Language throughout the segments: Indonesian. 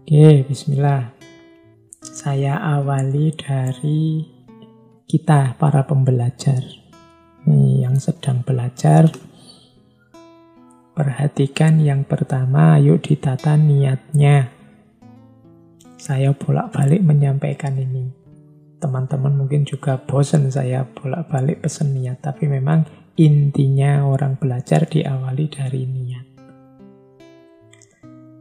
Oke, bismillah. Saya awali dari kita, para pembelajar. Nih, yang sedang belajar, perhatikan yang pertama, yuk ditata niatnya. Saya bolak-balik menyampaikan ini. Teman-teman mungkin juga bosan saya bolak-balik pesan niat, tapi memang intinya orang belajar diawali dari niat.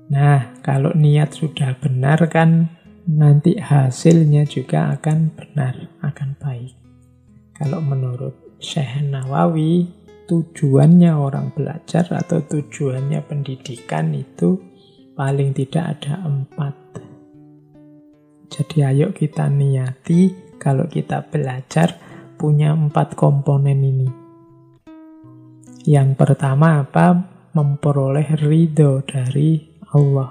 Nah, kalau niat sudah benar kan nanti hasilnya juga akan benar, akan baik. Kalau menurut Syekh Nawawi, tujuannya orang belajar atau tujuannya pendidikan itu paling tidak ada 4. Jadi ayo kita niati kalau kita belajar punya 4 komponen ini. Yang pertama apa? Memperoleh ridho dari Allah.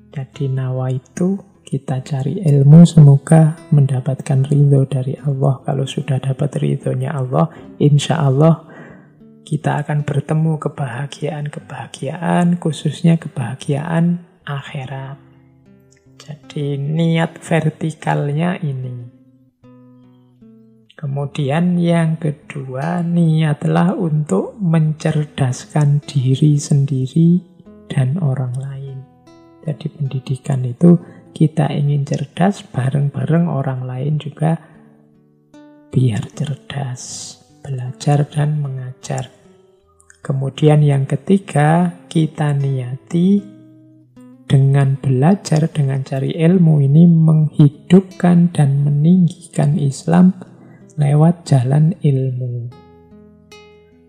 Jadi nawaitu kita cari ilmu semoga mendapatkan ridho dari Allah. Kalau sudah dapat ridhonya Allah, insya Allah kita akan bertemu kebahagiaan-kebahagiaan, khususnya kebahagiaan akhirat. Jadi niat vertikalnya ini. Kemudian yang kedua, niatlah untuk mencerdaskan diri sendiri dan orang lain. Jadi pendidikan itu kita ingin cerdas, bareng-bareng orang lain juga biar cerdas. Belajar dan mengajar. Kemudian yang ketiga, kita niati dengan belajar, dengan cari ilmu ini menghidupkan dan meninggikan Islam lewat jalan ilmu.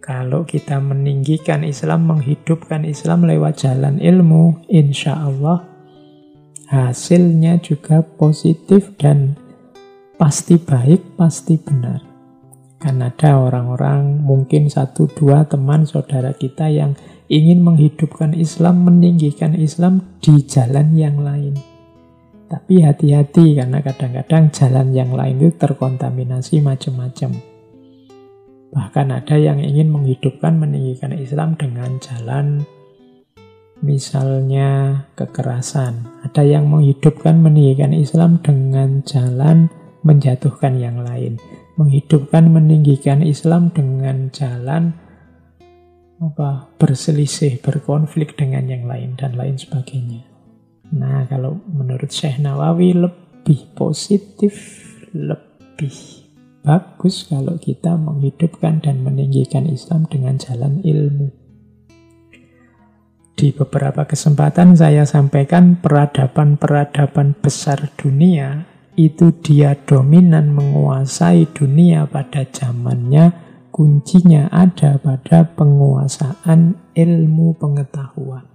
Kalau kita meninggikan Islam, menghidupkan Islam lewat jalan ilmu, insya Allah hasilnya juga positif dan pasti baik, pasti benar. Kan ada orang-orang, mungkin 1-2 teman saudara kita yang ingin menghidupkan Islam, meninggikan Islam di jalan yang lain. Tapi hati-hati karena kadang-kadang jalan yang lain itu terkontaminasi macam-macam. Bahkan ada yang ingin menghidupkan, meninggikan Islam dengan jalan misalnya kekerasan. Ada yang menghidupkan, meninggikan Islam dengan jalan menjatuhkan yang lain. Menghidupkan, meninggikan Islam dengan jalan berselisih, berkonflik dengan yang lain, dan lain sebagainya. Nah, kalau menurut Syekh Nawawi lebih positif, lebih bagus kalau kita menghidupkan dan meninggikan Islam dengan jalan ilmu. Di beberapa kesempatan saya sampaikan peradaban-peradaban besar dunia itu dia dominan menguasai dunia pada zamannya, kuncinya ada pada penguasaan ilmu pengetahuan.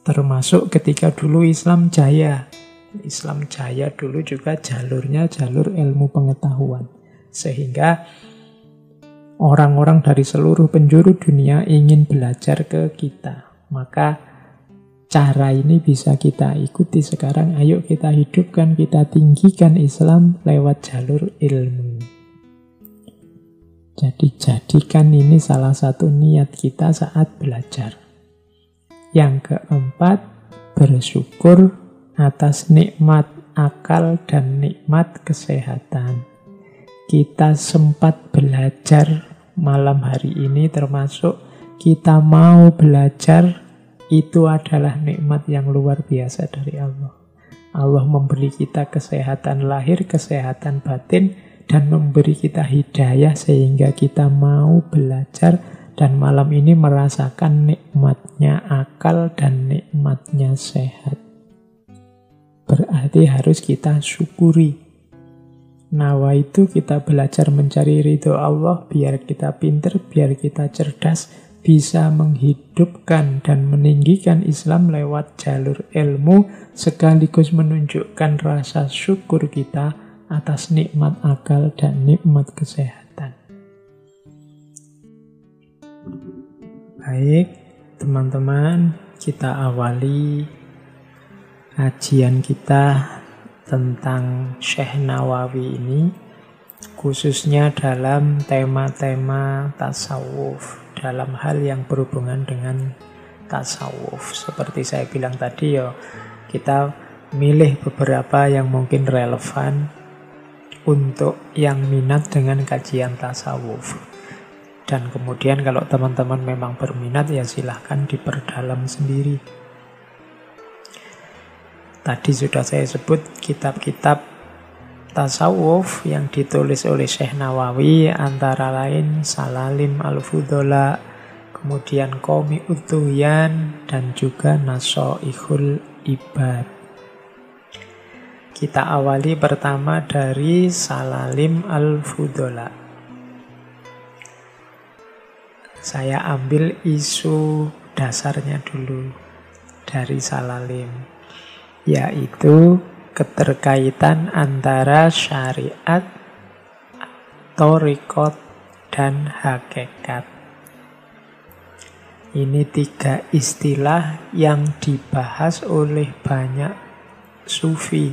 Termasuk ketika dulu Islam jaya. Islam jaya dulu juga jalurnya jalur ilmu pengetahuan. Sehingga orang-orang dari seluruh penjuru dunia ingin belajar ke kita. Maka cara ini bisa kita ikuti sekarang. Ayo kita hidupkan, kita tinggikan Islam lewat jalur ilmu. Jadi jadikan ini salah satu niat kita saat belajar. Yang keempat, bersyukur atas nikmat akal dan nikmat kesehatan. Kita sempat belajar malam hari ini, termasuk kita mau belajar, itu adalah nikmat yang luar biasa dari Allah. Allah memberi kita kesehatan lahir, kesehatan batin, dan memberi kita hidayah sehingga kita mau belajar. Dan malam ini merasakan nikmatnya akal dan nikmatnya sehat. Berarti harus kita syukuri. Nawaitu kita belajar mencari ridho Allah, biar kita pinter, biar kita cerdas, bisa menghidupkan dan meninggikan Islam lewat jalur ilmu, sekaligus menunjukkan rasa syukur kita atas nikmat akal dan nikmat kesehatan. Baik, teman-teman, kita awali kajian kita tentang Syekh Nawawi ini, khususnya dalam tema-tema tasawuf, dalam hal yang berhubungan dengan tasawuf. Seperti saya bilang tadi ya, kita milih beberapa yang mungkin relevan untuk yang minat dengan kajian tasawuf. Dan kemudian kalau teman-teman memang berminat ya silahkan diperdalam sendiri. Tadi sudah saya sebut kitab-kitab tasawuf yang ditulis oleh Syekh Nawawi, antara lain Salalim Al-Fudhola, kemudian Qomi Utuyan, dan juga Nasoihul Ibad. Kita awali pertama dari Salalim Al-Fudhola. Saya ambil isu dasarnya dulu dari Salalim, yaitu keterkaitan antara syariat, thariqat, dan hakikat. Ini 3 istilah yang dibahas oleh banyak sufi.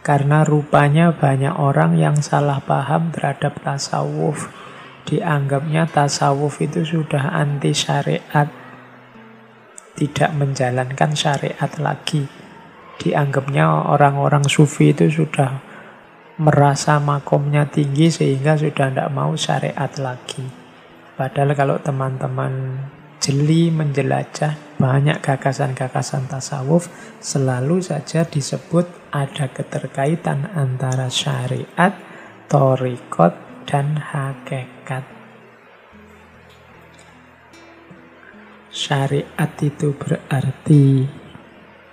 Karena rupanya banyak orang yang salah paham terhadap tasawuf. Dianggapnya tasawuf itu sudah anti syariat, tidak menjalankan syariat lagi. Dianggapnya orang-orang sufi itu sudah merasa makomnya tinggi sehingga sudah tidak mau syariat lagi. Padahal kalau teman-teman jeli menjelajah banyak gagasan-gagasan tasawuf, selalu saja disebut ada keterkaitan antara syariat, thariqat, dan hakikat. Syariat itu berarti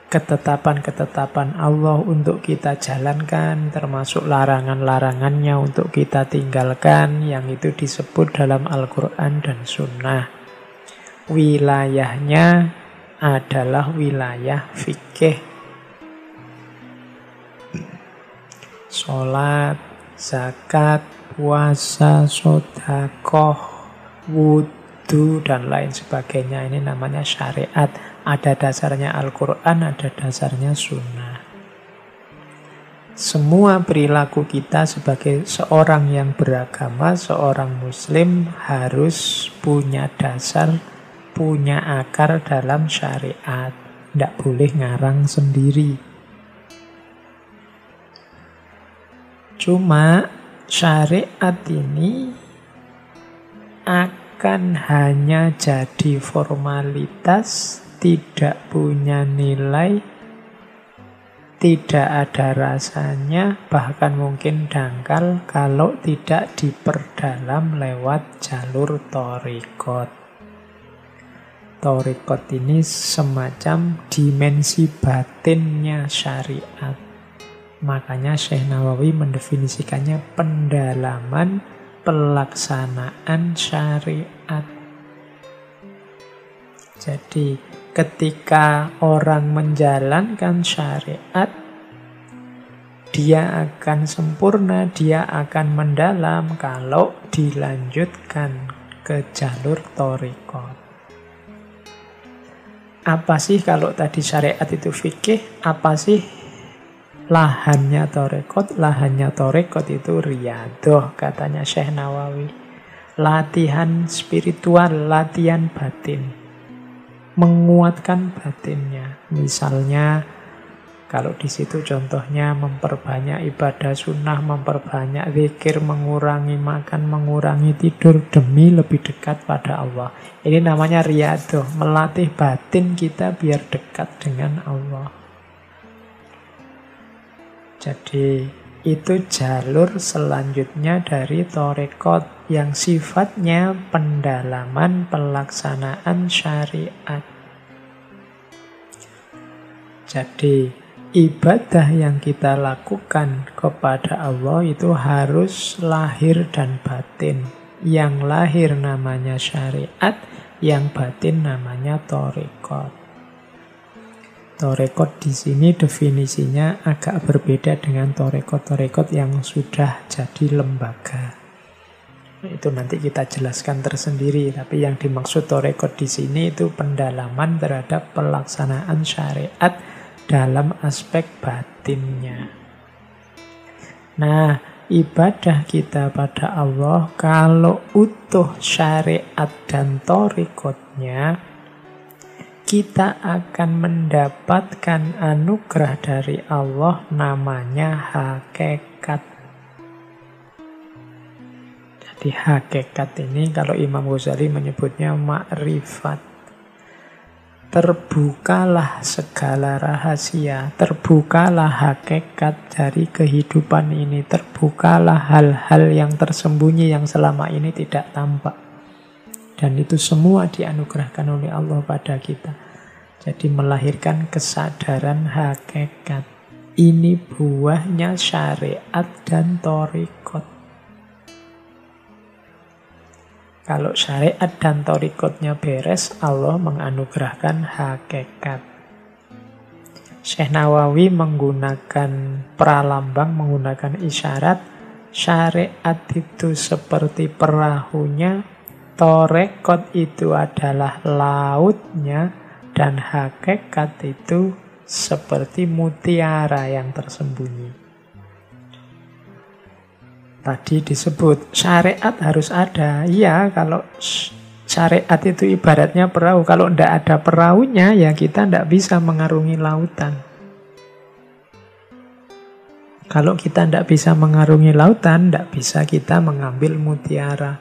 ketetapan-ketetapan Allah untuk kita jalankan, termasuk larangan-larangannya untuk kita tinggalkan, yang itu disebut dalam Al-Quran dan Sunnah. Wilayahnya adalah wilayah fikih. Sholat, zakat, puasa, sedekah, wudhu, dan lain sebagainya. Ini namanya syariat. Ada dasarnya Al-Quran, ada dasarnya Sunnah. Semua perilaku kita sebagai seorang yang beragama, seorang Muslim, harus punya dasar, punya akar dalam syariat. Tidak boleh ngarang sendiri. Cuma syariat ini akan hanya jadi formalitas, tidak punya nilai, tidak ada rasanya, bahkan mungkin dangkal kalau tidak diperdalam lewat jalur thariqat. Thariqat ini semacam dimensi batinnya syariat. Makanya Syekh Nawawi mendefinisikannya pendalaman pelaksanaan syariat. Jadi ketika orang menjalankan syariat, dia akan sempurna, dia akan mendalam kalau dilanjutkan ke jalur thariqat. Apa sih kalau tadi syariat itu fikih? Apa sih lahannya thariqat? Lahannya thariqat itu riyadhah, katanya Syekh Nawawi. Latihan spiritual, latihan batin. Menguatkan batinnya. Misalnya kalau di situ contohnya memperbanyak ibadah sunnah, memperbanyak zikir, mengurangi makan, mengurangi tidur demi lebih dekat pada Allah. Ini namanya riyadhah, melatih batin kita biar dekat dengan Allah. Jadi itu jalur selanjutnya dari thariqat yang sifatnya pendalaman pelaksanaan syariat. Jadi ibadah yang kita lakukan kepada Allah itu harus lahir dan batin. Yang lahir namanya syariat, yang batin namanya thariqat. Thariqat di sini definisinya agak berbeda dengan thariqat yang sudah jadi lembaga. Itu nanti kita jelaskan tersendiri. Tapi yang dimaksud thariqat di sini itu pendalaman terhadap pelaksanaan syariat dalam aspek batinnya. Nah, ibadah kita pada Allah kalau utuh syariat dan thariqatnya kita akan mendapatkan anugerah dari Allah namanya hakikat. Jadi hakikat ini kalau Imam Ghazali menyebutnya makrifat. Terbukalah segala rahasia, terbukalah hakikat dari kehidupan ini, terbukalah hal-hal yang tersembunyi yang selama ini tidak tampak. Dan itu semua dianugerahkan oleh Allah pada kita. Jadi melahirkan kesadaran hakikat. Ini buahnya syariat dan thariqat. Kalau syariat dan thariqatnya beres, Allah menganugerahkan hakikat. Syekh Nawawi menggunakan pralambang, menggunakan isyarat. Syariat itu seperti perahunya, thariqat itu adalah lautnya, dan hakikat itu seperti mutiara yang tersembunyi. Tadi disebut syariat harus ada. Iya, kalau syariat itu ibaratnya perahu. Kalau tidak ada perahunya, ya kita tidak bisa mengarungi lautan. Kalau kita tidak bisa mengarungi lautan, tidak bisa kita mengambil mutiara.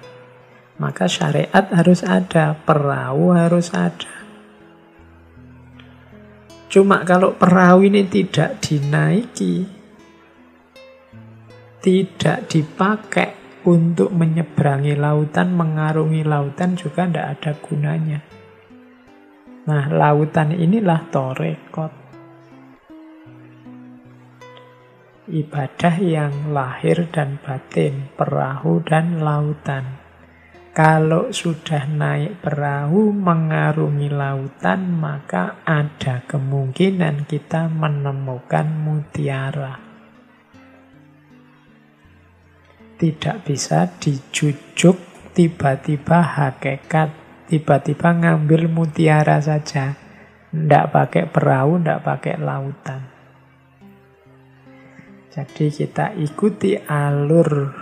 Maka syariat harus ada, perahu harus ada. Cuma kalau perahu ini tidak dinaiki, tidak dipakai untuk menyeberangi lautan, mengarungi lautan juga tidak ada gunanya. Nah, lautan inilah thariqat. Ibadah yang lahir dan batin, perahu dan lautan. Kalau sudah naik perahu mengarungi lautan, maka ada kemungkinan kita menemukan mutiara. Tidak bisa dijujuk tiba-tiba hakikat, tiba-tiba ngambil mutiara saja. Tidak pakai perahu, tidak pakai lautan. Jadi kita ikuti alur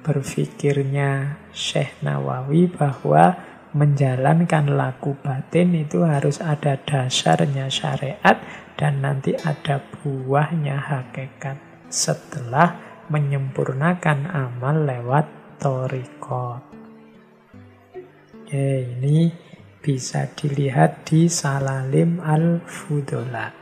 berpikirnya Syekh Nawawi bahwa menjalankan laku batin itu harus ada dasarnya syariat dan nanti ada buahnya hakikat setelah menyempurnakan amal lewat thariqat. Ini bisa dilihat di Salalim Al-Fudola.